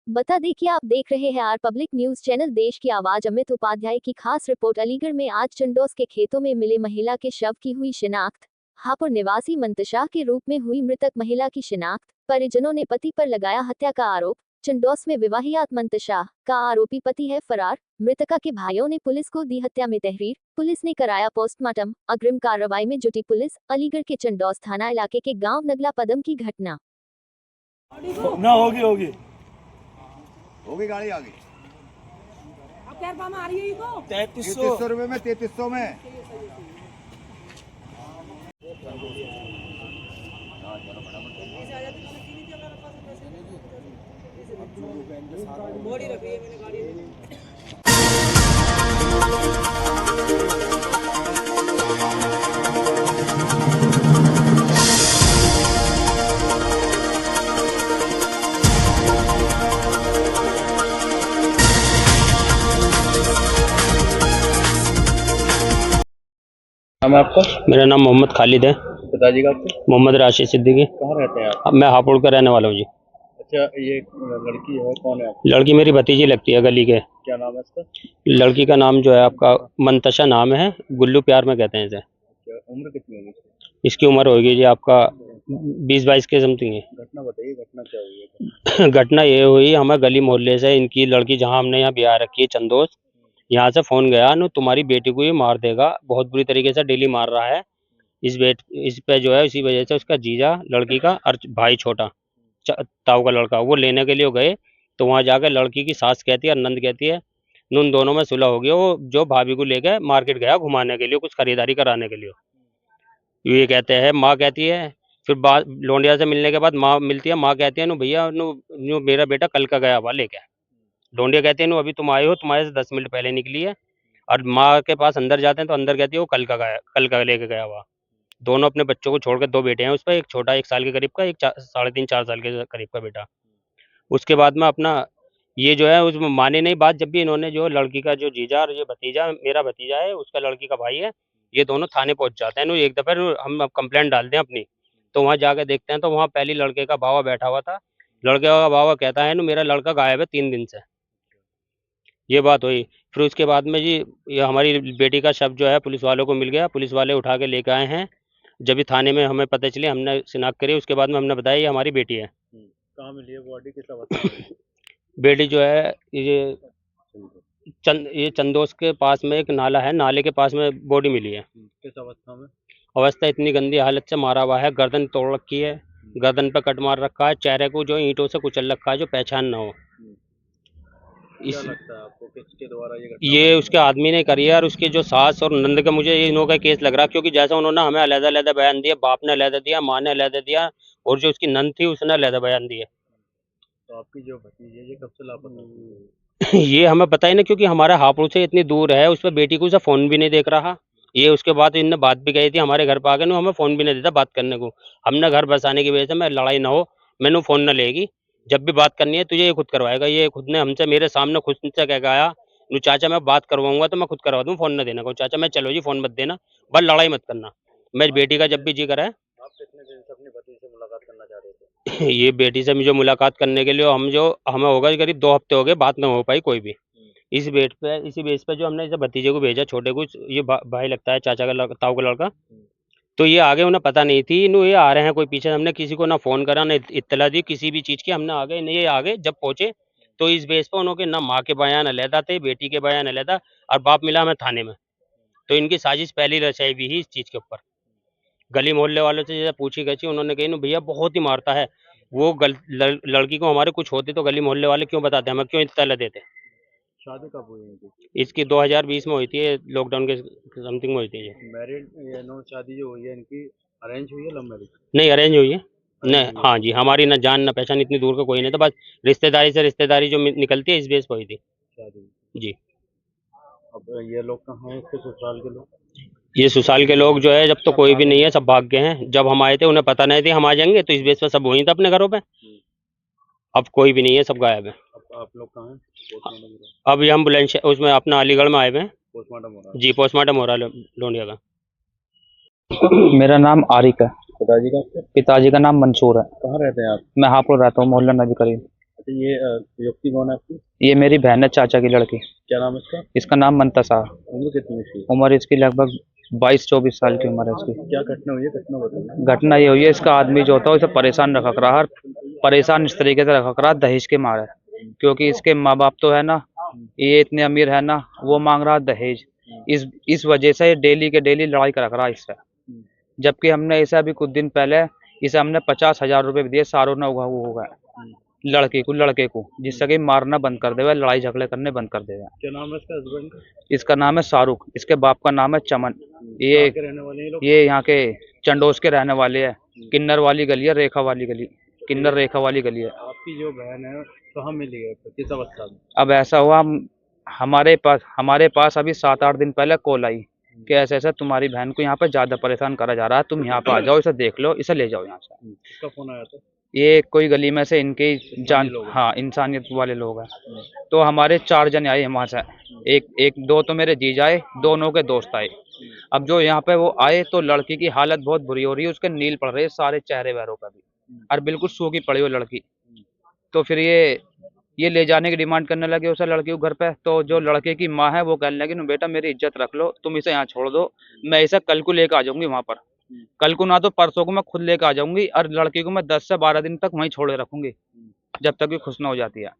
बता दें कि आप देख रहे हैं आर पब्लिक न्यूज चैनल। देश की आवाज अमित उपाध्याय की खास रिपोर्ट। अलीगढ़ में आज चंडोस के खेतों में मिले महिला के शव की हुई शिनाख्त। हापुड़ निवासी मंतशा के रूप में हुई मृतक महिला की शिनाख्त। परिजनों ने पति पर लगाया हत्या का आरोप। चंडोस में विवाहियात मंतशा का आरोपी पति है फरार। मृतका के भाइयों ने पुलिस को दी हत्या में तहरीर। पुलिस ने कराया पोस्टमार्टम। अग्रिम कार्रवाई में जुटी पुलिस। अलीगढ़ के चंडोस थाना इलाके के गाँव नगला पदम की घटना। ना होगी होगी गाड़ी आ गई। अब क्या में आ रही है इनको 3300 रुपए में 3300 में बॉडी रख रही है मैंने गाड़ी नाम है आपका? मेरा नाम मोहम्मद खालिद है। पिताजी का आपके? मोहम्मद राशिद सिद्दीकी। कहाँ रहते हैं आप? अब मैं हापुड़ का रहने वाला हूँ जी। अच्छा, ये लड़की है, कौन है आप? लड़की मेरी भतीजी लगती है गली के। क्या नाम है इसका? लड़की का नाम जो है आपका मंतशा नाम है, गुल्लू प्यार में कहते हैं इसे। अच्छा, उम्र कितनी होगी इसकी उम्र होगी जी आपका 20-22 के समथिंग है। घटना बताइए, घटना क्या हुई है? घटना ये हुई, हमें गली मोहल्ले से इनकी लड़की जहाँ हमने यहाँ ब्याह रखी है चंदोस, यहाँ से फोन गया न तुम्हारी बेटी को ये मार देगा, बहुत बुरी तरीके से डेली मार रहा है। इस पे जो है इसी वजह से उसका जीजा लड़की का और भाई छोटा ताऊ का लड़का वो लेने के लिए गए, तो वहाँ जाकर लड़की की सास कहती है और नंद कहती है उन दोनों में सुलह हो गया। वो जो भाभी को लेकर मार्केट गया घुमाने के लिए, कुछ खरीदारी कराने के लिए, ये कहते हैं। माँ कहती है, फिर बात लौंडिया से मिलने के बाद माँ मिलती है, माँ कहती है नु भैया नु मेरा बेटा कल का गया हुआ लेके। लौंडिया कहती है नु अभी तुम आए हो, तुम्हारे से 10 मिनट पहले निकली है। और माँ के पास अंदर जाते हैं तो अंदर कहती है वो कल का लेके गया हुआ। दोनों अपने बच्चों को छोड़कर, 2 बेटे हैं उस पर, एक छोटा 1 साल के करीब का, एक 3.5-4 साल के करीब का बेटा। उसके बाद में अपना ये जो है उसमें माने नहीं बात। जब भी इन्होंने जो लड़की का जो जीजा और ये भतीजा, मेरा भतीजा है, उसका लड़की का भाई है, ये दोनों थाने पहुंच जाते हैं। एक दफे हम कंप्लेंट डालते हैं अपनी, तो वहाँ जाकर देखते हैं तो वहाँ पहली लड़के का बावा बैठा हुआ था। लड़के का बावा कहता है मेरा लड़का गायब है 3 दिन से। ये बात हुई। फिर उसके बाद में जी ये हमारी बेटी का शव जो है पुलिस वालों को मिल गया। पुलिस वाले उठा के लेके आए हैं। जब भी थाने में हमें पता चली, हमने शिनाख्त करी, उसके बाद में हमने बताया ये हमारी बेटी है। कहाँ मिली है बॉडी, किस अवस्था में? बेटी जो है ये चंदोस के पास में एक नाला है, नाले के पास में बॉडी मिली है। किस अवस्था में? अवस्था इतनी गंदी हालत से मारा हुआ है, गर्दन तोड़ रखी है, गर्दन पे कट मार रखा है, चेहरे को जो ईंटों से कुचल रखा है जो पहचान ना हो। क्या लगता है आपको किसके द्वारा ये घटना? ये उसके आदमी ने करी है और उसके जो सास और नंद का मुझे इन लोगों का केस लग रहा है, क्योंकि जैसा उन्होंने हमें अलग-अलग बयान दिया, बाप ने अलग दिया, माँ ने अलग दिया, और जो उसकी नंद थी उसने अलग बयान दिए। तो आपकी जो भतीजी है ये कब से लापता? ये हमें पता ही नहीं, क्योंकि हमारा हापुड़ से इतनी दूर है, उस पर बेटी को उसे फोन भी नहीं देख रहा। ये उसके बाद इनने बात भी कही थी हमारे घर पर आके, हमें फोन भी नहीं देता बात करने को। हमने घर बसाने की वजह से मैं लड़ाई ना हो, मैंने फोन न लेगी, जब भी बात करनी है तुझे ये खुद करवाएगा। ये खुद ने हमसे मेरे सामने खुद से कह गया नु चाचा मैं बात करवाऊंगा तो मैं खुद करवा दूँ, फोन न देना को चाचा। मैं चलो जी फोन मत देना, बस लड़ाई मत करना। मैं बेटी का जब भी जी करा है। आप कितने दिन से अपनी भतीजी से मुलाकात करना चाह रहे थे? ये बेटी से मुझे मुलाकात करने के लिए हमें होगा करीब 2 हफ्ते हो गए, बात ना हो पाई कोई भी। इसी बेस पे जो हमने इसे भतीजे को भेजा, छोटे को, ये भाई लगता है चाचा का ताऊ का लड़का, तो ये आगे उन्हें पता नहीं थी नु ये आ रहे हैं कोई पीछे। हमने किसी को ना फोन करा ना इत्तला दी किसी भी चीज की। हमने आगे नहीं, ये आगे जब पहुंचे तो इस बेस पर उन्होंने ना माँ के बयान अलहदा थे, बेटी के बयान अलहदा, और बाप मिला हमें थाने में। तो इनकी साजिश पहली रचाई हुई ही इस चीज के ऊपर। गली मोहल्ले वालों से जैसे पूछी गई, उन्होंने कही नु भैया बहुत ही मारता है वो, लड़की को हमारे कुछ होते तो गली मोहल्ले वाले क्यों बताते, हमें क्यों इत्तला देते। शादी कब हुई इनकी? इसकी 2020 में हुई थी, लॉकडाउन के समथिंग में हुई थी ये। मैरिड या नो शादी जो हुई है इनकी, अरेंज हुई है लव मैरिज? नहीं, अरेंज हुई है। नहीं, हाँ जी, हमारी ना जान ना पहचान इतनी दूर का कोई नहीं था, बस रिश्तेदारी से रिश्तेदारी जो निकलती है इस बेस पर हुई थी शादी। जी। अब ये लोग कहाँ हैं, इसके ससुराल के लोग? ये ससुराल के लोग जो है जब तो कोई भी नहीं है, सब भाग गए हैं। जब हम आए थे उन्हें पता नहीं थी हम आ जाएंगे, तो इस बेस पर सब वहीं थे अपने घरों पे। अब कोई भी नहीं है, सब गायब है। अब आप लोग कहाँ हैं? पोस्टमार्टम हो अब ये हम बुलंद उसमें अपना अलीगढ़ में आए हुए हैं पोस्टमार्टम हो रहा जी, पोस्टमार्टम हो रहा है लोनिया का। मेरा नाम आरिक है। पिताजी का? पिताजी का नाम मंसूर है। कहाँ रहते हैं आप? मैं हापुड़ रहता हूँ, मोहल्ला नदी करीब। तो ये युवती कौन है आपकी? ये मेरी बहन है, चाचा की लड़की। क्या नाम है इसका? इसका नाम मंतसा। उम्र कितनी है इसकी? उम्र इसकी लगभग 22-24 साल की उम्र है इसकी। क्या घटना हुई है, घटना बताइए। घटना ये हुई है, इसका आदमी जो होता है इसे परेशान रखा रहा, परेशान इस तरीके से रखा रहा दहेज के मारे। क्योंकि इसके माँ बाप तो है ना, ये इतने अमीर है ना, वो मांग रहा दहेज। इस वजह से ये डेली के डेली लड़ाई कर रहा इससे। जबकि हमने इसे अभी कुछ दिन पहले इसे हमने 50,000 रुपये भी दिए, सारों ने होगा लड़के को, जिससे कि मारना बंद कर देगा, लड़ाई झगड़े करने बंद कर देगा। क्या नाम है इसका हस्बैंड का? इसका नाम है शाहरुख, इसके बाप का नाम है चमन। ये के रहने वाले हैं लोग? ये यहाँ के चंडोस के रहने वाले हैं। किन्नर वाली गली है, रेखा वाली गली, किन्नर रेखा वाली गली है। आपकी जो बहन है कहाँ मिली है, किस अवस्था में? अब ऐसा हुआ, हमारे पास अभी 7-8 दिन पहले कॉल आई कि ऐसा ऐसा तुम्हारी बहन को यहाँ पे ज्यादा परेशान करा जा रहा है, तुम यहाँ पे आ जाओ, इसे देख लो, इसे ले जाओ यहाँ से। किसका फोन आया था? ये कोई गली में से इनके जान, हाँ, इंसानियत वाले लोग हैं। तो हमारे 4 जने आए वहाँ से, एक दो तो मेरे जीजा आए, दोनों के दोस्त आए। अब जो यहाँ पे वो आए तो लड़की की हालत बहुत बुरी हो रही है, उसके नील पड़ रहे हैं सारे चेहरे वैरों पर भी, और बिल्कुल सूखी पड़ी हो लड़की। तो फिर ये ले जाने की डिमांड करने लगे उसे, लड़की को घर पे। तो जो लड़के की माँ है वो कहने लगी, बेटा मेरी इज्जत रख लो, तुम इसे यहाँ छोड़ दो, मैं इसे कल को लेकर आ जाऊंगी वहाँ पर, कल को ना तो परसों को मैं खुद लेकर आ जाऊंगी, और लड़की को मैं 10 से 12 दिन तक वहीं छोड़े रखूंगी, जब तक भी खुश ना हो जाती है।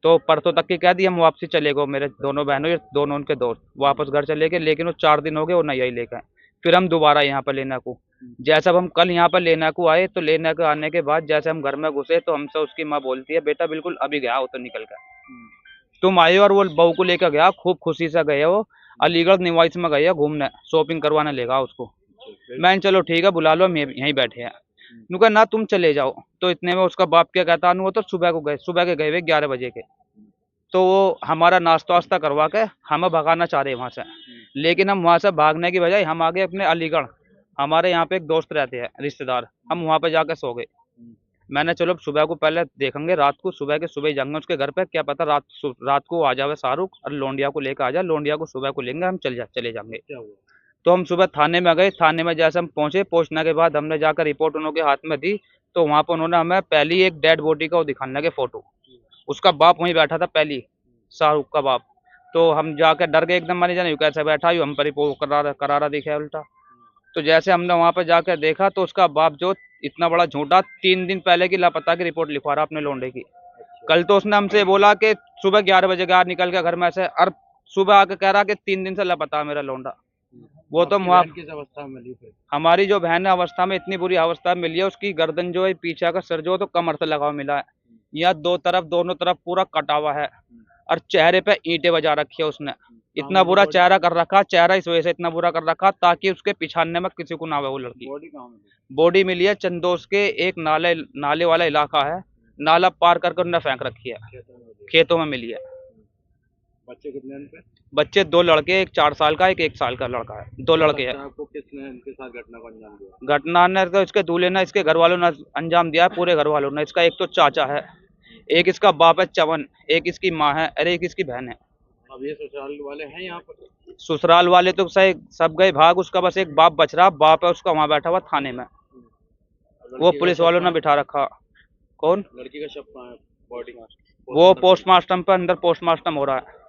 तो परसों तक की कह दी, हम वापसी चले गए, मेरे दोनों बहनों, ये दोनों उनके दोस्त वापस घर चले गए। लेकिन वो 4 दिन हो गए वो नहीं आई लेकर। फिर हम दोबारा यहाँ पर लेना को, जैसे अब हम कल यहाँ पर लेना को आए, तो लेना को आने के बाद जैसे हम घर में घुसे तो हमसे उसकी माँ बोलती है, बेटा बिल्कुल अभी गया हो तो निकल कर, तुम आए और वो बहू को लेकर गया, खूब खुशी से गए हो, अलीगढ़ निवास में गए घूमने, शॉपिंग करवाने लेगा उसको। मैंने चलो ठीक है बुला लो, हम यहीं बैठे हैं। नुका ना तुम चले जाओ। तो इतने में उसका बाप क्या कहता, वो तो सुबह के गए हुए 11 बजे के। तो वो हमारा नाश्ता वास्ता करवा के हमें भगाना चाह रहे वहाँ से, लेकिन हम वहाँ से भागने की बजाय हम आ गए अपने अलीगढ़। हमारे यहाँ पे एक दोस्त रहते हैं रिश्तेदार, हम वहाँ पे जाकर सो गए। मैंने चलो सुबह को पहले देखेंगे, रात को सुबह के सुबह ही जाएंगे उसके घर पे, क्या पता रात को आ जावे शाहरुख और लोंडिया को लेकर आ जाए, लोंडिया को सुबह को लेंगे, हम चले जाएंगे। तो हम सुबह थाने में गए, थाने में जैसे हम पहुंचने के बाद हमने जाकर रिपोर्ट उन्होंने हाथ में दी। तो वहाँ पर उन्होंने हमें पहली एक डेड बॉडी का वो दिखाने लगे फोटो, उसका बाप वहीं बैठा था पहली, शाहरुख का बाप। तो हम जाकर डर गए एकदम, मानी जाने कैसे बैठा हम पर करारा दिखा उल्टा। तो जैसे हमने वहाँ पर जाकर देखा तो उसका बाप जो इतना बड़ा झूठा, 3 दिन पहले की लापता की रिपोर्ट लिखवा रहा अपने लोंडे की। कल तो उसने हमसे बोला कि सुबह 11 बजे बाहर निकल के घर में से, और सुबह आके कह रहा कि 3 दिन से लापता मेरा लोंडा। वो तो किस अवस्था में मिली फिर? हमारी जो बहन अवस्था में इतनी बुरी अवस्था में मिली है, उसकी गर्दन जो है, पीछे का सर जो है तो कमर से लगा हुआ मिला है, यहाँ दोनों तरफ पूरा कटा हुआ है, और चेहरे पे ईंटें बजा रखी है उसने। इतना बुरा चेहरा कर रखा, चेहरा इस वजह से इतना बुरा कर रखा ताकि उसके पिछाड़ने में किसी को ना आवे वो लड़की। बॉडी मिली है चंदोस के एक नाले वाला इलाका है, नाला पार करके उन्होंने फेंक रखी है, खेतों में मिली है। बच्चे कितने हैं इनके? बच्चे 2 लड़के, एक 4 साल का, एक 1 साल का लड़का है, 2 लड़के हैं। आपको किसने इनके साथ घटना को अंजाम दिया? घटना ने तो इसके दूल्हे ने, इसके घर वालों ने अंजाम दिया, पूरे घर वालों ने। इसका एक तो चाचा है, एक इसका बाप है चवन, एक इसकी माँ है, और एक इसकी बहन है। अब ये ससुराल वाले हैं यहाँ पर? ससुराल वाले तो सब गए भाग, उसका बस एक बाप बच रहा, बाप है उसका वहाँ बैठा हुआ थाने में, वो पुलिस वालों ने बिठा रखा। कौन? लड़की का शव कहाँ है? बॉडी? वो पोस्टमार्टम पे अंदर पोस्टमार्टम हो रहा है।